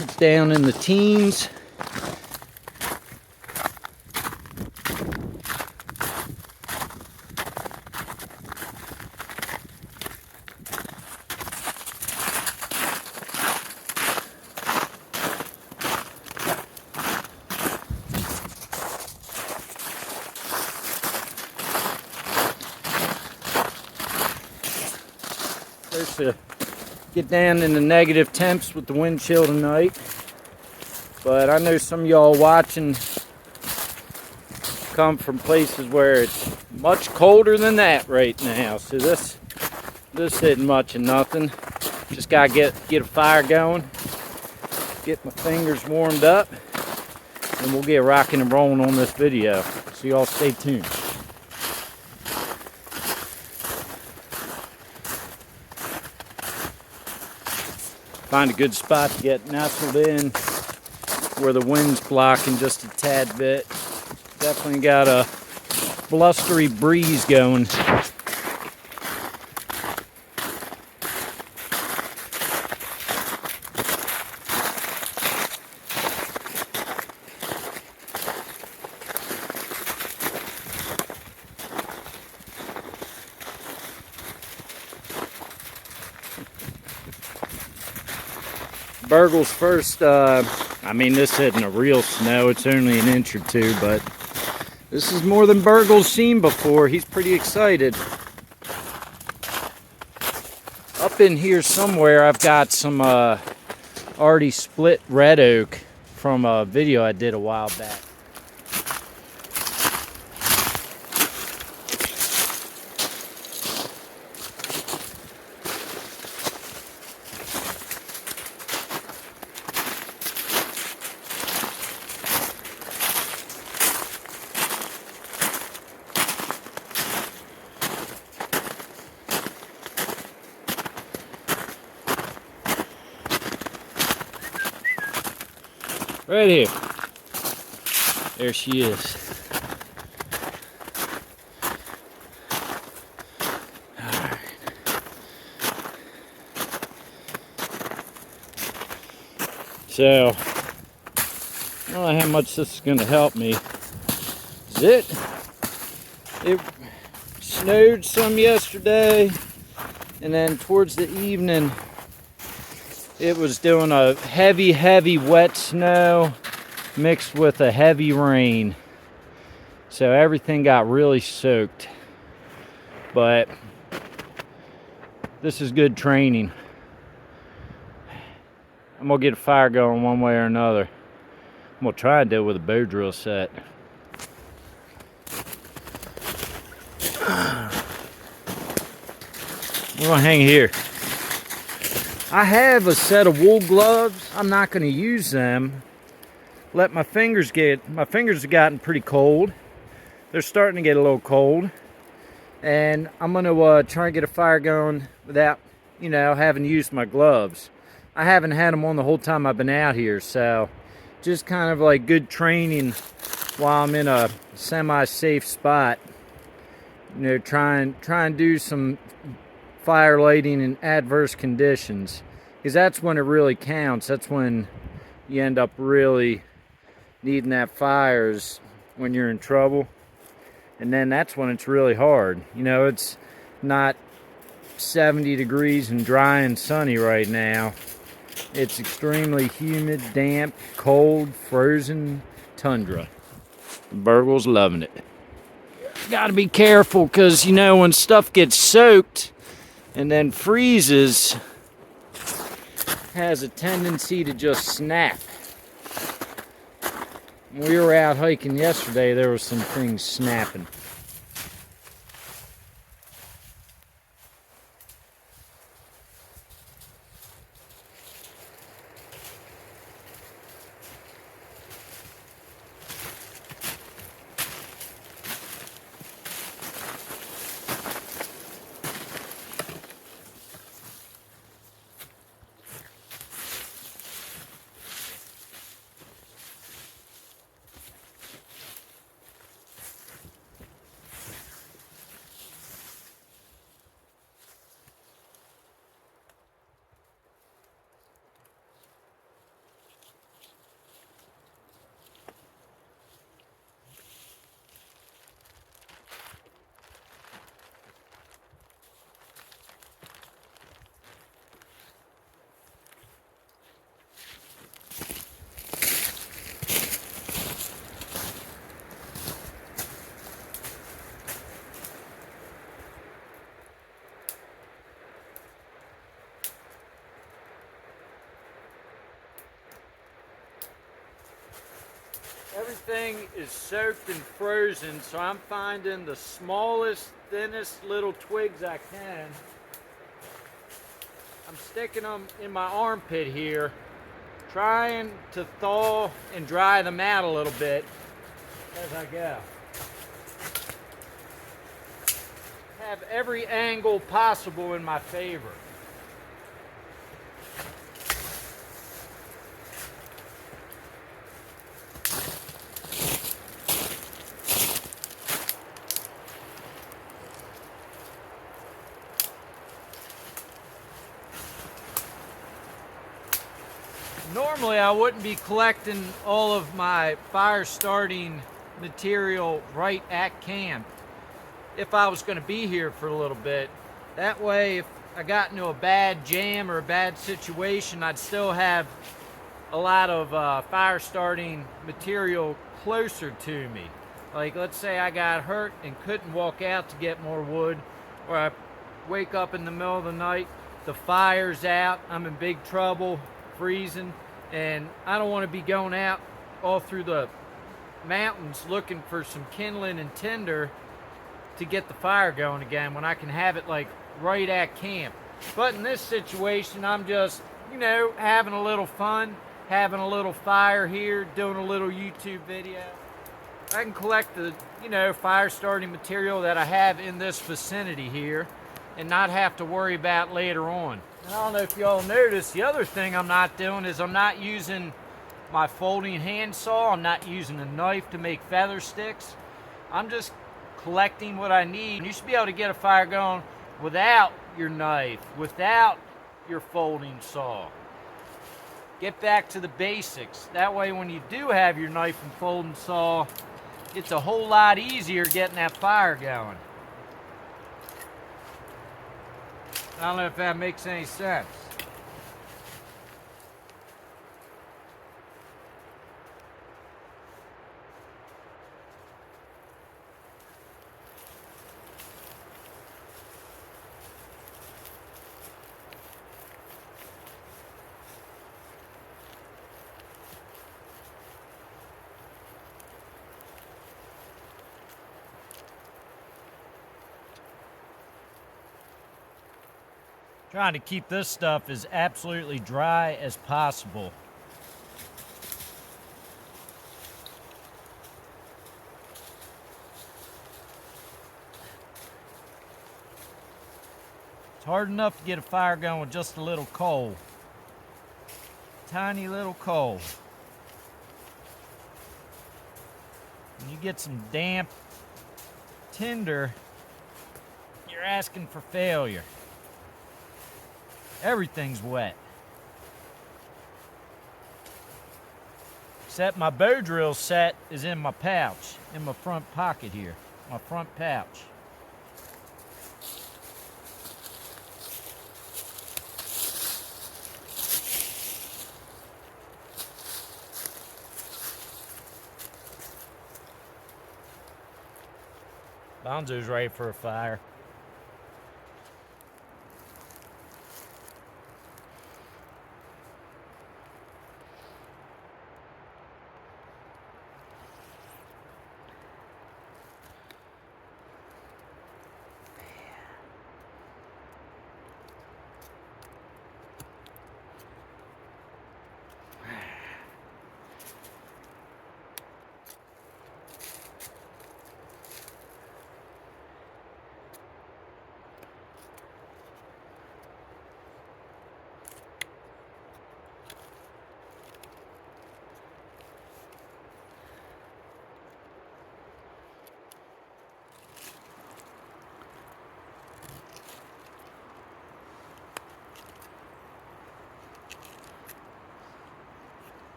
It's down in the teens. There's to get down in the negative temps with the wind chill tonight. But I know some of y'all watching come from places where it's much colder than that right now. So this isn't much of nothing. Just gotta get a fire going, get my fingers warmed up, and we'll get rocking and rolling on this video. So y'all stay tuned. Find a good spot to get nestled in where the wind's blocking just a tad bit. Definitely got a blustery breeze going. Burgle's first, I mean, this isn't a real snow, it's only an inch or two, but this is more than Burgle's seen before. He's pretty excited. Up in here somewhere, I've got some already split red oak from a video I did a while back. Right here. There she is. All right. So, I don't know how much this is going to help me. It snowed some yesterday, and then towards the evening, it was doing a heavy wet snow mixed with a heavy rain. So everything got really soaked. But this is good training. I'm gonna get a fire going one way or another. I'm gonna try and do it with a bow drill set. We're gonna hang here. I have a set of wool gloves. I'm not going to use them. My fingers have gotten pretty cold. They're starting to get a little cold. And I'm going to try and get a fire going without, having used my gloves. I haven't had them on the whole time I've been out here. So just kind of like good training while I'm in a semi-safe spot. Try and do some fire lighting in adverse conditions, because that's when it really counts. That's when you end up really needing that fires, when you're in trouble. And then that's when it's really hard. It's not 70 degrees and dry and sunny right now. It's extremely humid, damp, cold, frozen tundra. Burgle's loving it. Gotta be careful, because when stuff gets soaked and then freezes, has a tendency to just snap. When we were out hiking yesterday, there were some things snapping. Everything is soaked and frozen, so I'm finding the smallest, thinnest little twigs I can. I'm sticking them in my armpit here, trying to thaw and dry them out a little bit as I go. Have every angle possible in my favor. Normally I wouldn't be collecting all of my fire starting material right at camp if I was going to be here for a little bit. That way if I got into a bad jam or a bad situation, I'd still have a lot of fire starting material closer to me. Like let's say I got hurt and couldn't walk out to get more wood, or I wake up in the middle of the night, the fire's out, I'm in big trouble, freezing, and I don't want to be going out all through the mountains looking for some kindling and tinder to get the fire going again when I can have it like right at camp. But in this situation, I'm just, you know, having a little fun, having a little fire here, doing a little YouTube video. I can collect the, you know, fire starting material that I have in this vicinity here and not have to worry about later on. And I don't know if y'all noticed, the other thing I'm not doing is I'm not using my folding handsaw. I'm not using a knife to make feather sticks. I'm just collecting what I need. You should be able to get a fire going without your knife, without your folding saw. Get back to the basics. That way when you do have your knife and folding saw, it's a whole lot easier getting that fire going. I don't know if that makes any sense. Trying to keep this stuff as absolutely dry as possible. It's hard enough to get a fire going with just a little coal. Tiny little coal. When you get some damp tinder, you're asking for failure. Everything's wet. Except my bow drill set is in my pouch, in my front pocket here, my front pouch. Bonzo's ready for a fire.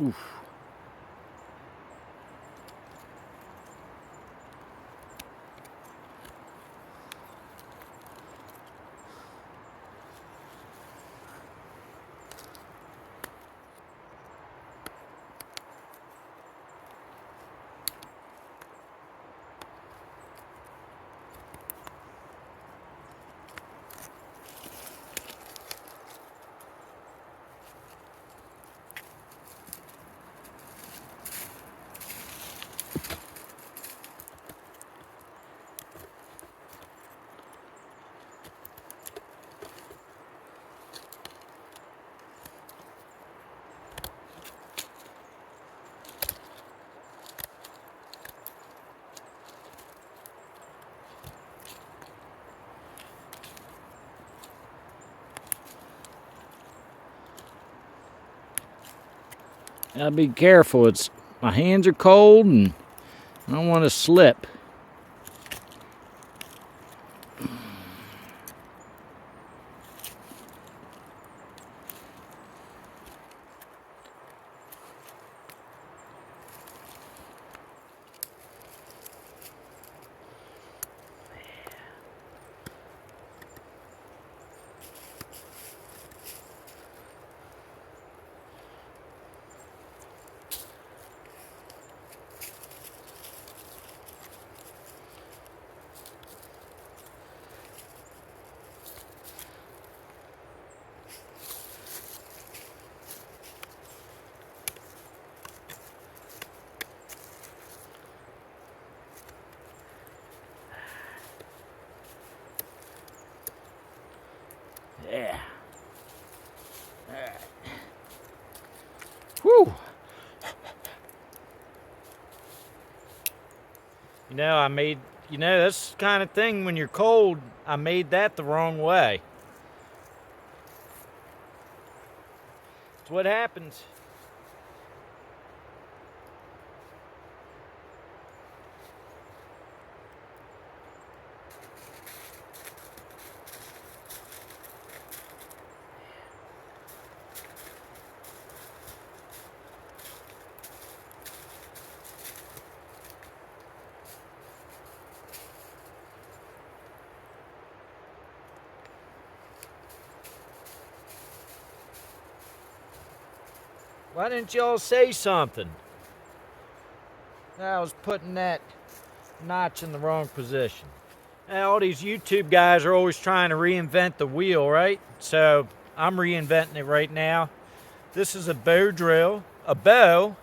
Oof. Gotta be careful. My hands are cold and I don't want to slip. Yeah. All right. Whew. That's the kind of thing when you're cold, I made that the wrong way. It's what happens. Why didn't y'all say something? I was putting that notch in the wrong position. Now, all these YouTube guys are always trying to reinvent the wheel, right? So I'm reinventing it right now. This is a bow drill, a bow,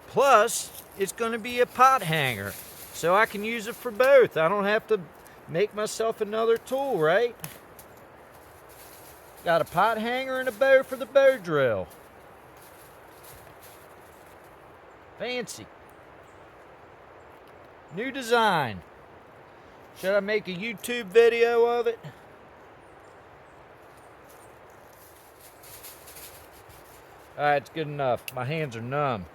plus it's going to be a pot hanger. So I can use it for both. I don't have to make myself another tool, right? Got a pot hanger and a bow for the bow drill. Fancy. New design. Should I make a YouTube video of it? Alright, it's good enough. My hands are numb.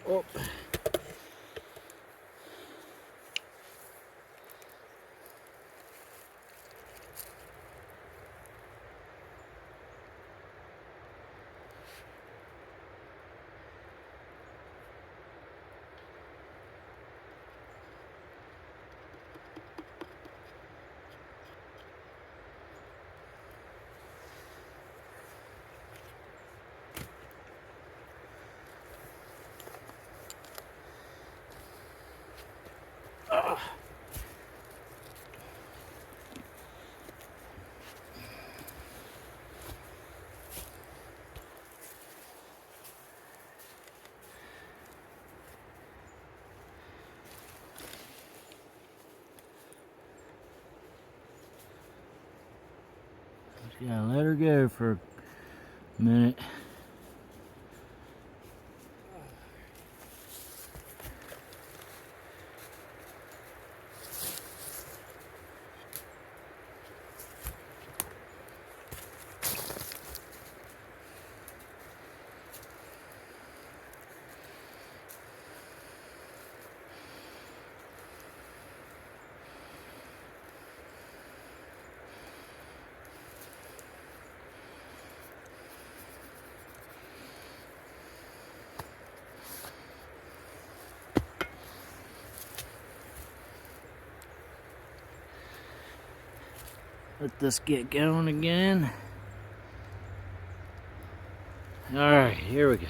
Oh. Just gotta let her go for a minute. Let this get going again. All right, here we go.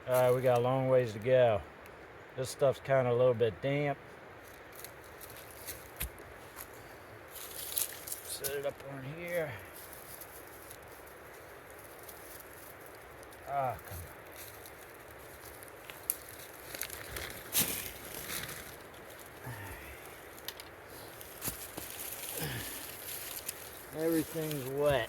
All right, we got a long ways to go. This stuff's kind of a little bit damp. Set it up on here. Ah, come on. Everything's wet.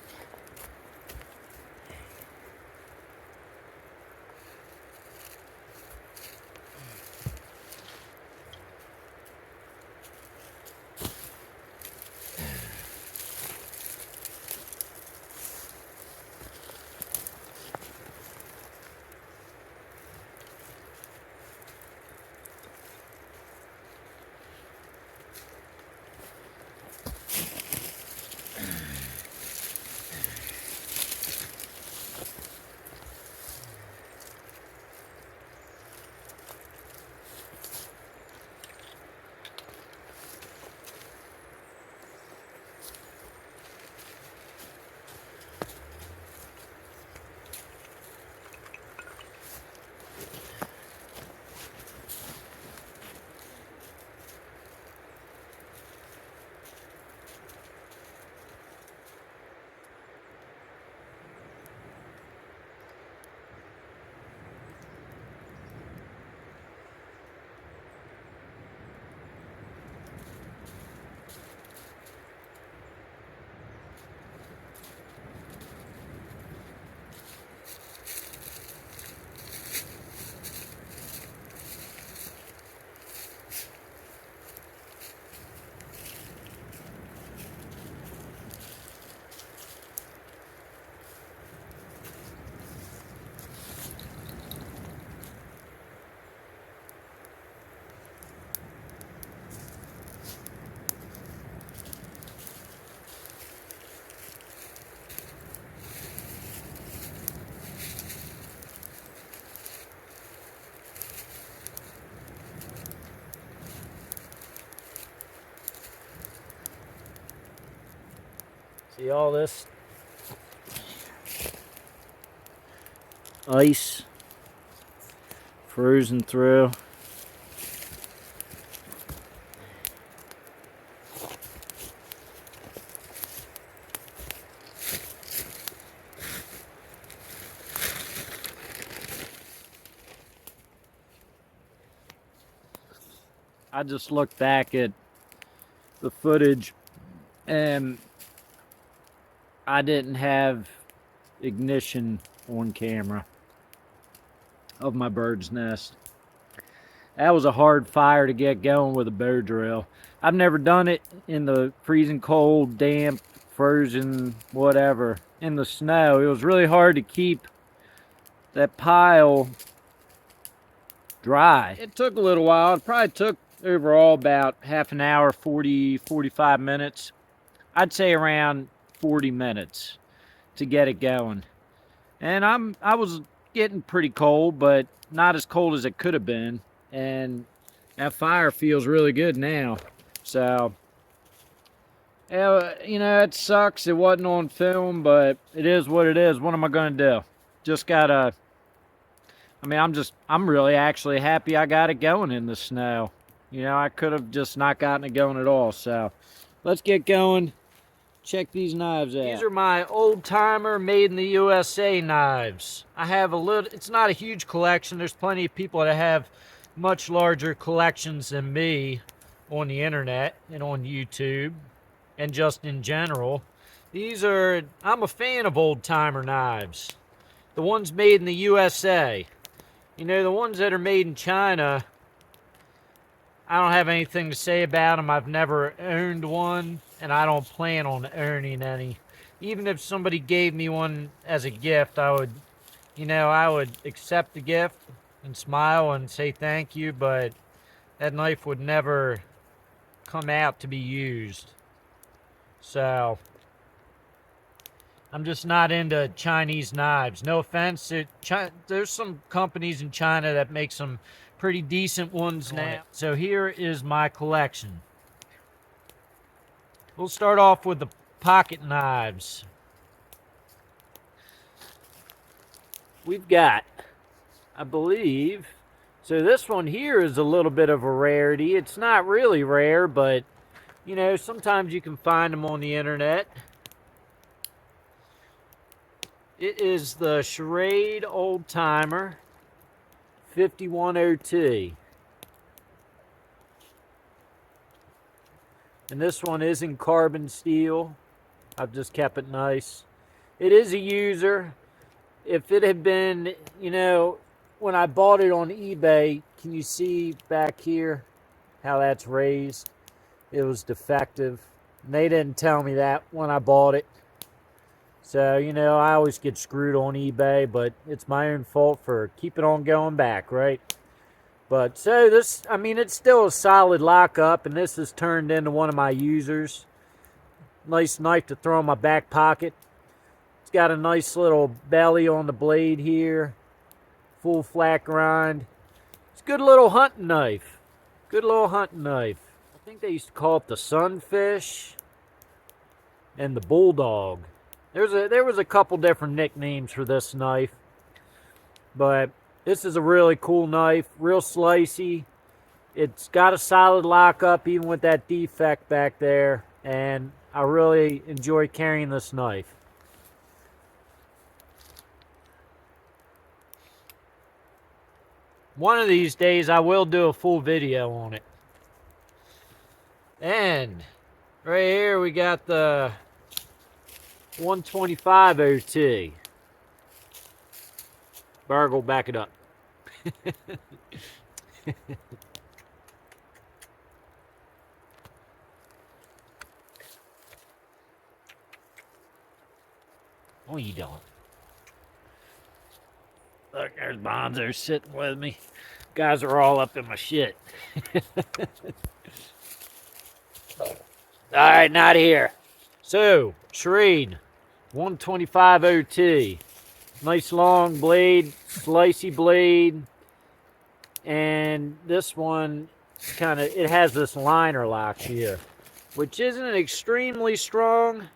See all this ice frozen through. I just looked back at the footage and I didn't have ignition on camera of my bird's nest. That was a hard fire to get going with a bow drill. I've never done it in the freezing cold, damp, frozen, whatever, in the snow. It was really hard to keep that pile dry. It took a little while. It probably took overall about half an hour, 45 minutes. I'd say around 40 minutes to get it going. And I was getting pretty cold, but not as cold as it could have been. And that fire feels really good now. So You know, it sucks. It wasn't on film, but it is what it is. What am I going to do? Just gotta, I mean, I'm really actually happy I got it going in the snow. You know, I could have just not gotten it going at all. So let's get going. Check these knives out. These are my old timer made in the USA knives. I have a little, it's not a huge collection. There's plenty of people that have much larger collections than me on the internet and on YouTube and just in general. These are, I'm a fan of old timer knives. The ones made in the USA. You know, the ones that are made in China, I don't have anything to say about them. I've never owned one, and I don't plan on owning any. Even if somebody gave me one as a gift, I would, you know, I would accept the gift and smile and say thank you, but that knife would never come out to be used. So I'm just not into Chinese knives. No offense. There's some companies in China that make some pretty decent ones now. So here is my collection. We'll start off with the pocket knives. We've got, I believe, so this one here is a little bit of a rarity. It's not really rare, but, you know, sometimes you can find them on the internet. It is the Schrade Old Timer 5102. And this one is in carbon steel. I've just kept it nice. It is a user. If it had been, you know, when I bought it on eBay, can you see back here how that's raised? It was defective. And they didn't tell me that when I bought it. So, you know, I always get screwed on eBay, but it's my own fault for keeping on going back, right? But so this, I mean, it's still a solid lockup, and this has turned into one of my users. Nice knife to throw in my back pocket. It's got a nice little belly on the blade here. Full flat grind. It's a good little hunting knife. Good little hunting knife. I think they used to call it the Sunfish and the Bulldog. There was a couple different nicknames for this knife, but this is a really cool knife, real slicey. It's got a solid lockup even with that defect back there, and I really enjoy carrying this knife. One of these days I will do a full video on it. And right here we got the 125 OT. Burgle, back it up. What are you doing? Look, there's Bonzo sitting with me. Guys are all up in my shit. Alright, not here. So, Schrade 125 OT. Nice long blade, slicey blade. And this one it has this liner lock here, which isn't extremely strong,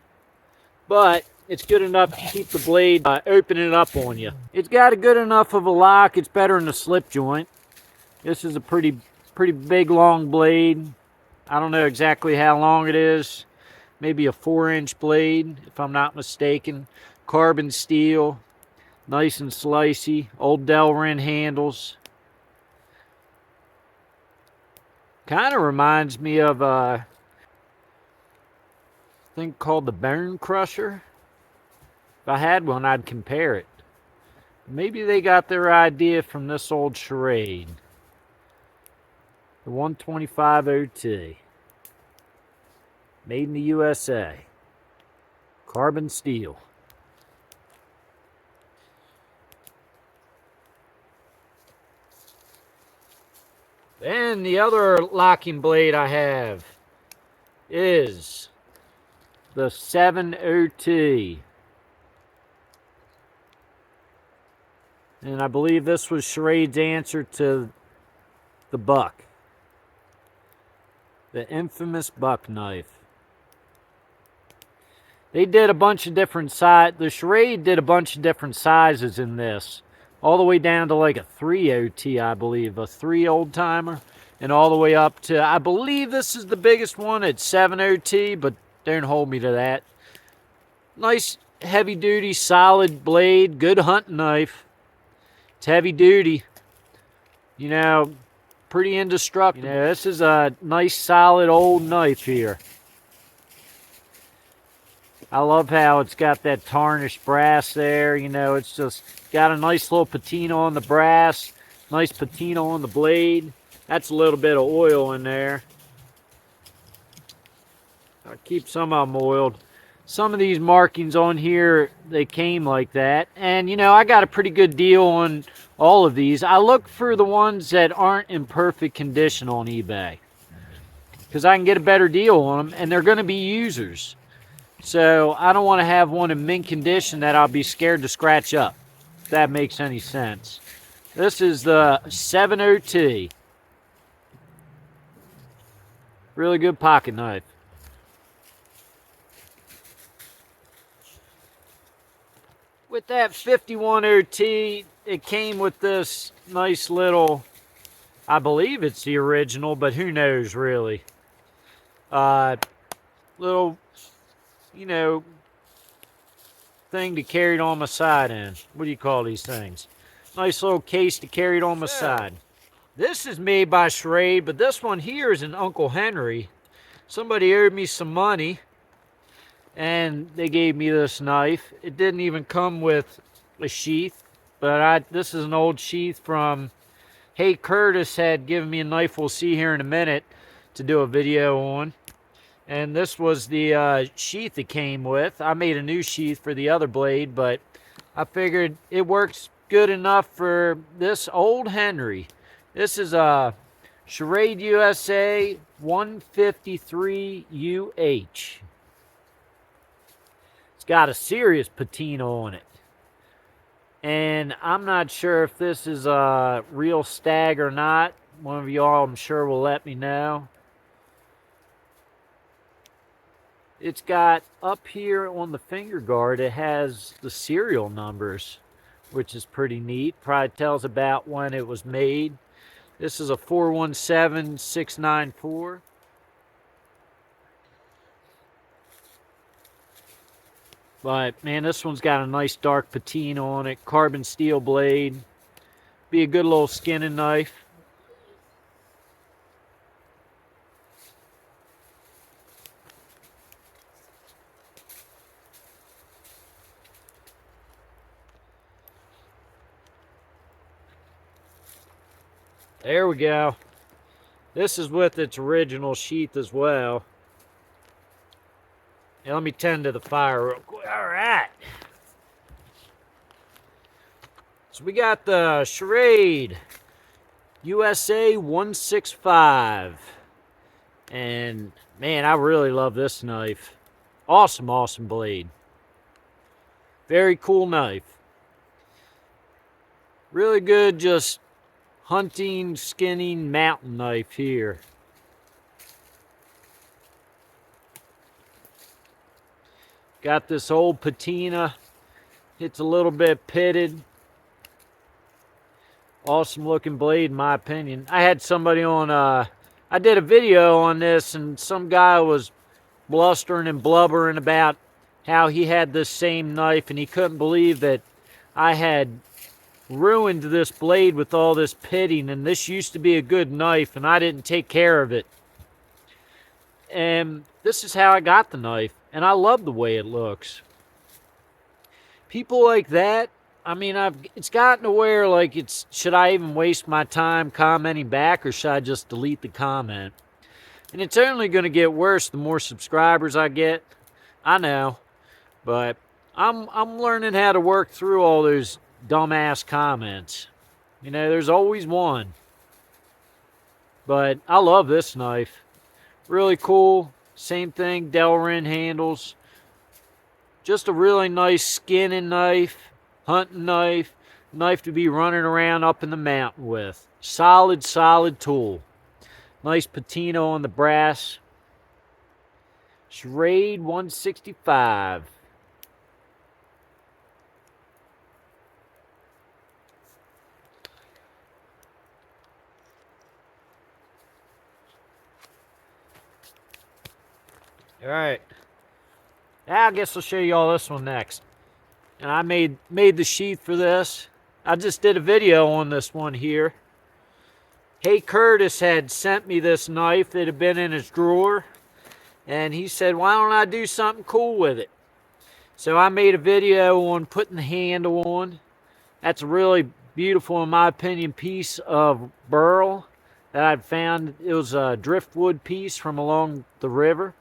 but it's good enough to keep the blade opening up on you. It's got a good enough of a lock. It's better than a slip joint. This is a pretty big long blade. I don't know exactly how long it is. Maybe a 4-inch blade, if I'm not mistaken. Carbon steel, nice and slicey. Old Delrin handles. Kind of reminds me of a thing called the Bone Crusher. If I had one, I'd compare it. Maybe they got their idea from this old Schrade. The 125 OT. Made in the USA. Carbon steel. Then the other locking blade I have is the 7OT. And I believe this was Schrade's answer to the buck. The infamous buck knife. They did a bunch of different the Schrade did a bunch of different sizes in this. All the way down to like a 3 OT, I believe, a 3 old timer. And all the way up to, I believe this is the biggest one at 7 OT, but don't hold me to that. Nice heavy duty, solid blade, good hunting knife. It's heavy duty. You know, pretty indestructible. You know, this is a nice solid old knife here. I love how it's got that tarnished brass there. You know, it's just got a nice little patina on the brass, nice patina on the blade. That's a little bit of oil in there. I'll keep some of them oiled. Some of these markings on here, they came like that. And, you know, I got a pretty good deal on all of these. I look for the ones that aren't in perfect condition on eBay, because I can get a better deal on them, and they're going to be users. So I don't want to have one in mint condition that I'll be scared to scratch up, if that makes any sense. This is the 7 OT. Really good pocket knife. With that 51 OT, it came with this nice little, I believe it's the original, but who knows really. Little, you know, thing to carry it on my side in. What do you call these things? Nice little case to carry it on my side. This is made by Schrade, but this one here is an Uncle Henry. Somebody owed me some money, and they gave me this knife. It didn't even come with a sheath, but this is an old sheath from, Hey Curtis had given me a knife we'll see here in a minute to do a video on. And this was the sheath it came with. I made a new sheath for the other blade, but I figured it works good enough for this old Henry. This is a Schrade USA 153 UH. Got a serious patina on it, and I'm not sure if this is a real stag or not. One of y'all, I'm sure, will let me know. It's got up here on the finger guard, it has the serial numbers, which is pretty neat. Probably tells about when it was made. This is a 417694. But, man, this one's got a nice dark patina on it. Carbon steel blade. Be a good little skinning knife. There we go. This is with its original sheath as well. Now, let me tend to the fire real quick. All right. So we got the Schrade USA 165. And, man, I really love this knife. Awesome, awesome blade. Very cool knife. Really good, just hunting, skinning mountain knife here. Got this old patina. It's a little bit pitted. Awesome looking blade in my opinion. I had somebody on, I did a video on this, and some guy was blustering and blubbering about how he had this same knife, and he couldn't believe that I had ruined this blade with all this pitting, and this used to be a good knife, and I didn't take care of it. And this is how I got the knife, and I love the way it looks. People like that, I mean, it's gotten to where, like, should I even waste my time commenting back, or should I just delete the comment? And it's only going to get worse the more subscribers I get. I know, but I'm learning how to work through all those dumbass comments. You know, there's always one. But I love this knife. Really cool. Same thing, Delrin handles. Just a really nice skinning knife, hunting knife, knife to be running around up in the mountain with. Solid, solid tool. Nice patina on the brass. Schrade 165. All right. Now I guess I'll show you all this one next. And I made the sheath for this. I just did a video on this one here. Hey Curtis had sent me this knife that had been in his drawer. And he said, why don't I do something cool with it? So I made a video on putting the handle on. That's a really beautiful, in my opinion, piece of burl that I'd found. It was a driftwood piece from along the river.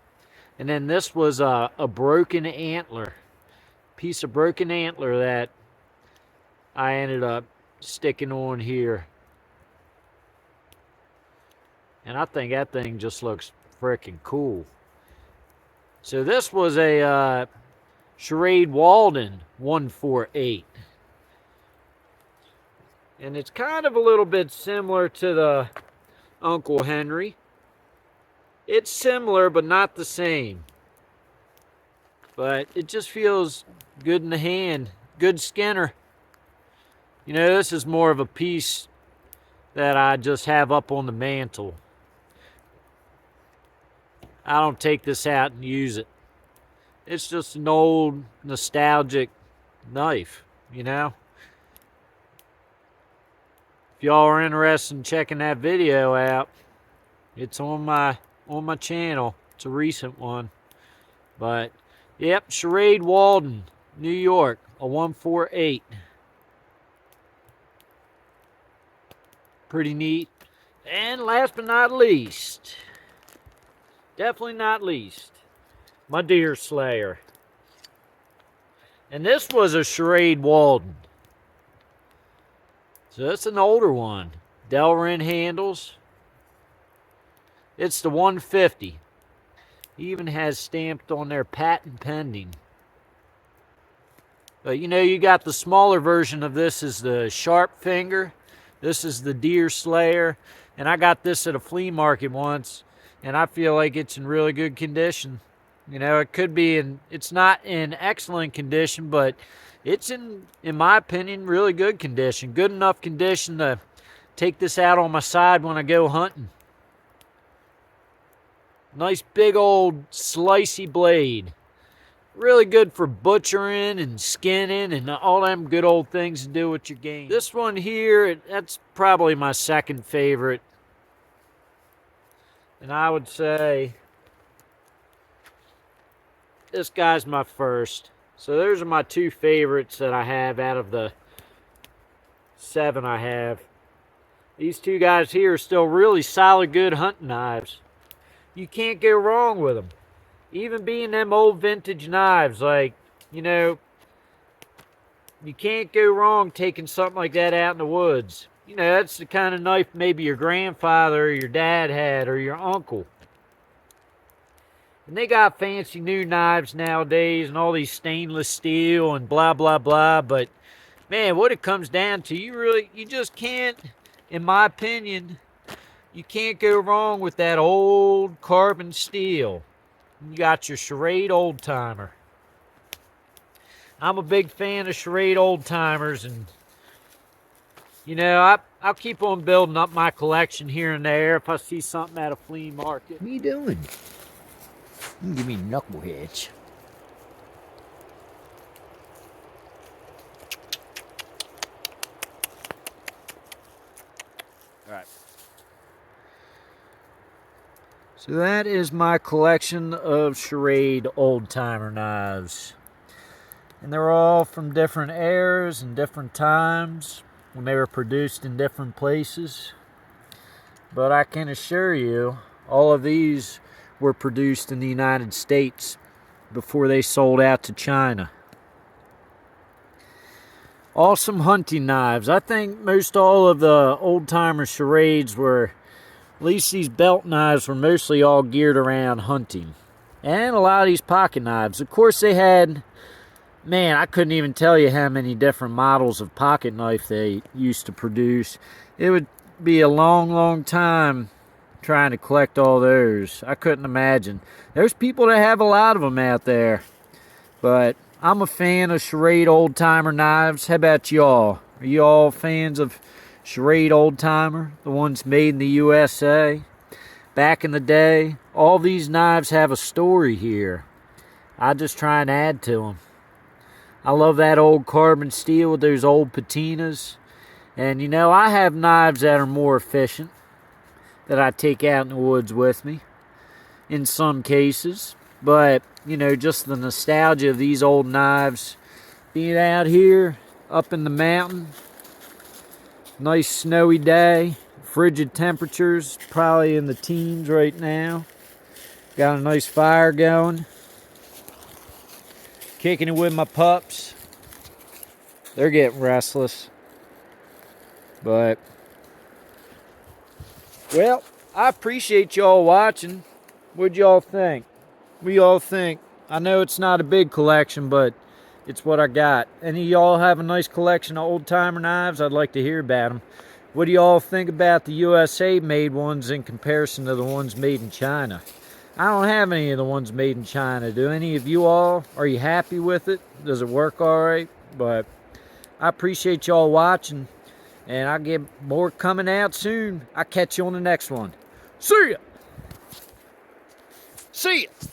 And then this was a broken antler. Piece of broken antler that I ended up sticking on here. And I think that thing just looks freaking cool. So this was a Schrade Walden 148. And it's kind of a little bit similar to the Uncle Henry. It's similar, but not the same. But it just feels good in the hand. Good skinner. You know, this is more of a piece that I just have up on the mantle. I don't take this out and use it. It's just an old nostalgic knife, you know. If y'all are interested in checking that video out, it's on my channel. It's a recent one. But yep, Schrade Walden, New York, a 148. Pretty neat. And last but not least, definitely not least, my Deer Slayer. And this was a Schrade Walden. So it's an older one. Delrin handles. It's the 150. Even has stamped on there patent pending. But you know, you got the smaller version of this is the Sharp Finger. This is the Deer Slayer. And I got this at a flea market once. And I feel like it's in really good condition. You know, it could be it's not in excellent condition, but it's in my opinion, really good condition. Good enough condition to take this out on my side when I go hunting. Nice big old slicey blade. Really good for butchering and skinning and all them good old things to do with your game. This one here, that's probably my second favorite. And I would say this guy's my first. So those are my two favorites that I have out of the 7 I have. These two guys here are still really solid, good hunting knives. You can't go wrong with them. Even being them old vintage knives, like, you know, you can't go wrong taking something like that out in the woods. You know, that's the kind of knife maybe your grandfather or your dad had or your uncle. And they got fancy new knives nowadays and all these stainless steel and blah, blah, blah. But, man, what it comes down to, you just can't, in my opinion, you can't go wrong with that old carbon steel. You got your Schrade old timer. I'm a big fan of Schrade old timers, and you know, I'll keep on building up my collection here and there if I see something at a flea market. What are you doing? You give me knuckleheads. All right. So that is my collection of Schrade old-timer knives. And they're all from different eras and different times when they were produced in different places. But I can assure you, all of these were produced in the United States before they sold out to China. Awesome hunting knives. I think most all of the old-timer Schrades were, at least these belt knives were mostly all geared around hunting. And a lot of these pocket knives. Of course they had, man, I couldn't even tell you how many different models of pocket knife they used to produce. It would be a long, long time trying to collect all those. I couldn't imagine. There's people that have a lot of them out there. But I'm a fan of Schrade old timer knives. How about y'all? Are you all fans of Schrade old timer? The ones made in the USA? Back in the day, all these knives have a story here. I just try and add to them. I love that old carbon steel with those old patinas. And you know, I have knives that are more efficient that I take out in the woods with me in some cases. But, you know, just the nostalgia of these old knives, being out here up in the mountain, nice snowy day, frigid temperatures, probably in the teens right now. Got a nice fire going. Kicking it with my pups. They're getting restless. But, well, I appreciate y'all watching. What'd y'all think? What do y'all think? I know it's not a big collection, but it's what I got. Any of y'all have a nice collection of old-timer knives? I'd like to hear about them. What do y'all think about the USA-made ones in comparison to the ones made in China? I don't have any of the ones made in China. Do any of you all? Are you happy with it? Does it work all right? But I appreciate y'all watching. And I'll get more coming out soon. I'll catch you on the next one. See ya! See ya!